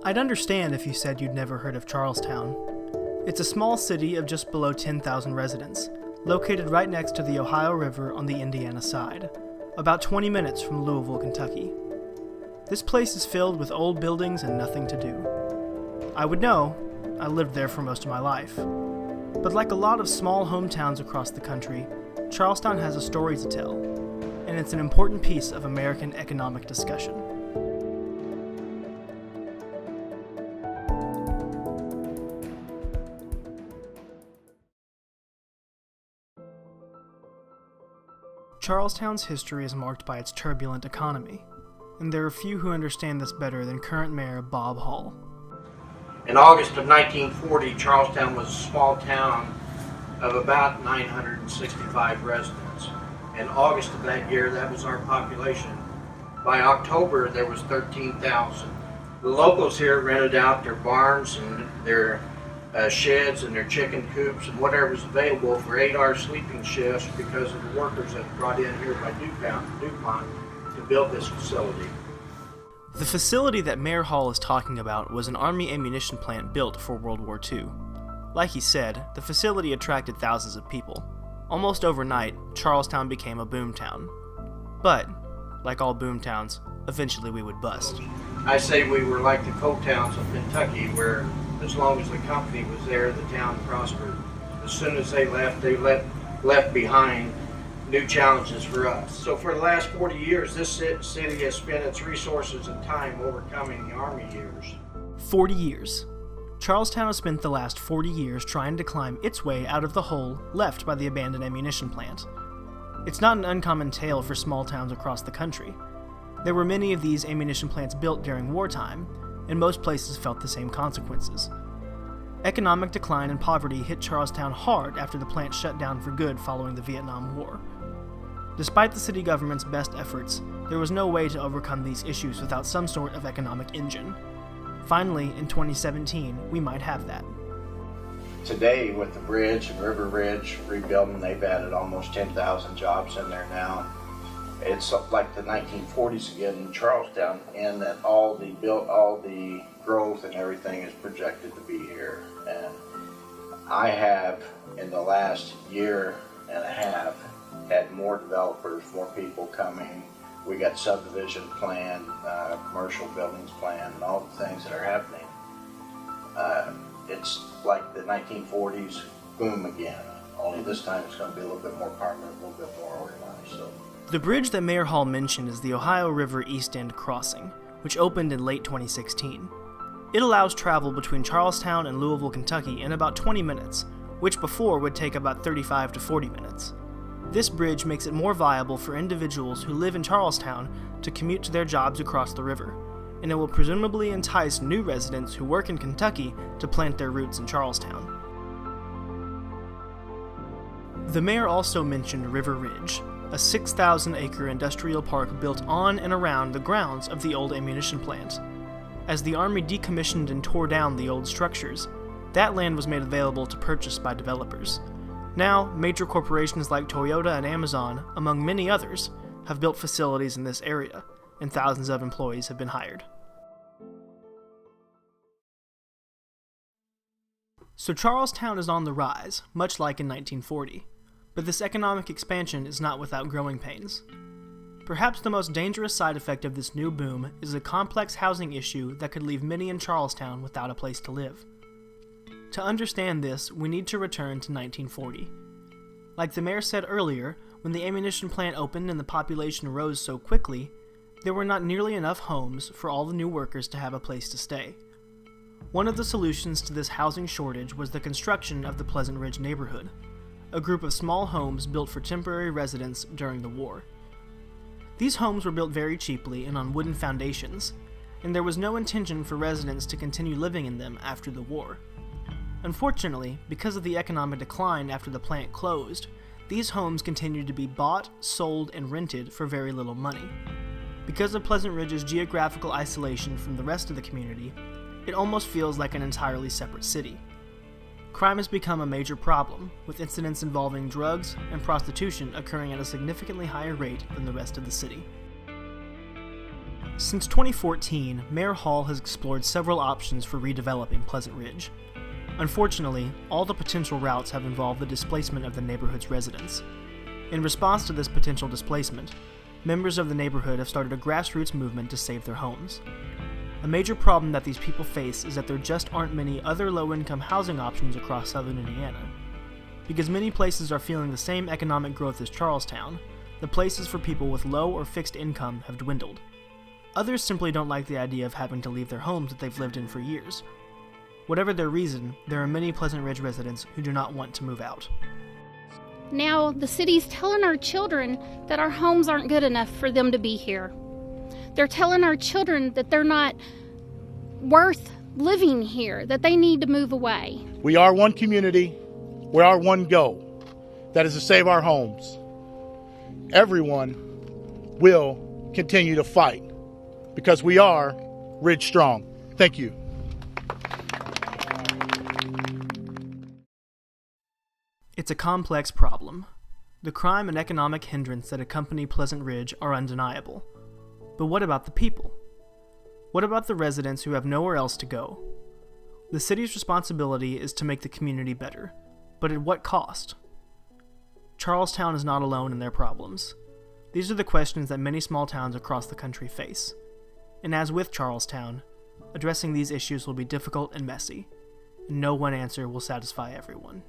I'd understand if you said you'd never heard of Charlestown. It's a small city of just below 10,000 residents, located right next to the Ohio River on the Indiana side, about 20 minutes from Louisville, Kentucky. This place is filled with old buildings and nothing to do. I would know, I lived there for most of my life. But like a lot of small hometowns across the country, Charlestown has a story to tell, and it's an important piece of American economic discussion. Charlestown's history is marked by its turbulent economy, and there are few who understand this better than current mayor Bob Hall. In August of 1940, Charlestown was a small town of about 965 residents. In August of that year, that was our population. By October, there was 13,000. The locals here rented out their barns and their sheds and their chicken coops and whatever was available for 8-hour sleeping shifts because of the workers that were brought in here by DuPont to build this facility. The facility that Mayor Hall is talking about was an Army ammunition plant built for World War II. Like he said, the facility attracted thousands of people. Almost overnight, Charlestown became a boomtown. But, like all boomtowns, eventually we would bust. I say we were like the coal towns of Kentucky, where as long as the company was there, the town prospered. As soon as they left behind new challenges for us. So for the last 40 years, this city has spent its resources and time overcoming the Army years. 40 years. Charlestown has spent the last 40 years trying to climb its way out of the hole left by the abandoned ammunition plant. It's not an uncommon tale for small towns across the country. There were many of these ammunition plants built during wartime, and most places felt the same consequences. Economic decline and poverty hit Charlestown hard after the plant shut down for good following the Vietnam War. Despite the city government's best efforts, there was no way to overcome these issues without some sort of economic engine. Finally, in 2017, we might have that. Today, with the bridge and River Ridge rebuilding, they've added almost 10,000 jobs in there now. It's like the 1940s again in Charlestown, in that all the growth and everything is projected to be here. And I have, in the last year and a half, had more developers, more people coming. We got subdivision plan, commercial buildings plan, and all the things that are happening. It's like the 1940s boom again, only this time it's going to be a little bit more permanent, a little bit more organized. So. The bridge that Mayor Hall mentioned is the Ohio River East End Crossing, which opened in late 2016. It allows travel between Charlestown and Louisville, Kentucky in about 20 minutes, which before would take about 35 to 40 minutes. This bridge makes it more viable for individuals who live in Charlestown to commute to their jobs across the river, and it will presumably entice new residents who work in Kentucky to plant their roots in Charlestown. The mayor also mentioned River Ridge, a 6,000-acre industrial park built on and around the grounds of the old ammunition plant. As the Army decommissioned and tore down the old structures, that land was made available to purchase by developers. Now, major corporations like Toyota and Amazon, among many others, have built facilities in this area, and thousands of employees have been hired. So Charlestown is on the rise, much like in 1940. But this economic expansion is not without growing pains. Perhaps the most dangerous side effect of this new boom is a complex housing issue that could leave many in Charlestown without a place to live. To understand this, we need to return to 1940. Like the mayor said earlier, when the ammunition plant opened and the population rose so quickly, there were not nearly enough homes for all the new workers to have a place to stay. One of the solutions to this housing shortage was the construction of the Pleasant Ridge neighborhood, a group of small homes built for temporary residents during the war. These homes were built very cheaply and on wooden foundations, and there was no intention for residents to continue living in them after the war. Unfortunately, because of the economic decline after the plant closed, these homes continued to be bought, sold, and rented for very little money. Because of Pleasant Ridge's geographical isolation from the rest of the community, it almost feels like an entirely separate city. Crime has become a major problem, with incidents involving drugs and prostitution occurring at a significantly higher rate than the rest of the city. Since 2014, Mayor Hall has explored several options for redeveloping Pleasant Ridge. Unfortunately, all the potential routes have involved the displacement of the neighborhood's residents. In response to this potential displacement, members of the neighborhood have started a grassroots movement to save their homes. A major problem that these people face is that there just aren't many other low-income housing options across southern Indiana. Because many places are feeling the same economic growth as Charlestown, the places for people with low or fixed income have dwindled. Others simply don't like the idea of having to leave their homes that they've lived in for years. Whatever their reason, there are many Pleasant Ridge residents who do not want to move out. Now the city's telling our children that our homes aren't good enough for them to be here. They're telling our children that they're not worth living here, that they need to move away. We are one community. We are one goal. That is to save our homes. Everyone will continue to fight because we are Ridge Strong. Thank you. It's a complex problem. The crime and economic hindrance that accompany Pleasant Ridge are undeniable. But what about the people? What about the residents who have nowhere else to go? The city's responsibility is to make the community better, but at what cost? Charlestown is not alone in their problems. These are the questions that many small towns across the country face. And as with Charlestown, addressing these issues will be difficult and messy, and no one answer will satisfy everyone.